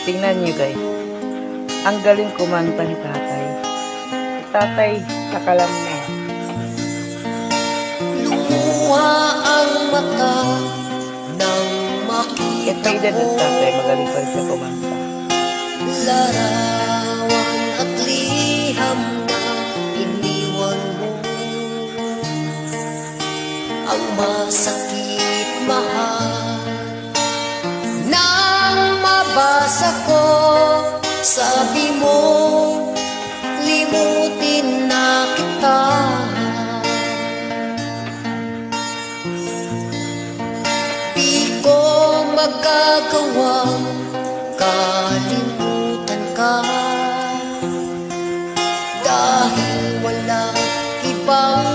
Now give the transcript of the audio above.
Tingnan nyo guys, ang galing kumanta ni tatay. Si tatay nakalam na. Lumuha ang mata nang makita Kahit may edad ng tatay, magaling pa rin siya kumanta. larawan at liham na iniwan mo. Ang masakit mahal nang mabasa ko, sabi mo limutin na kita. Di ko magagawang kalimutan ka, dahil walang ibang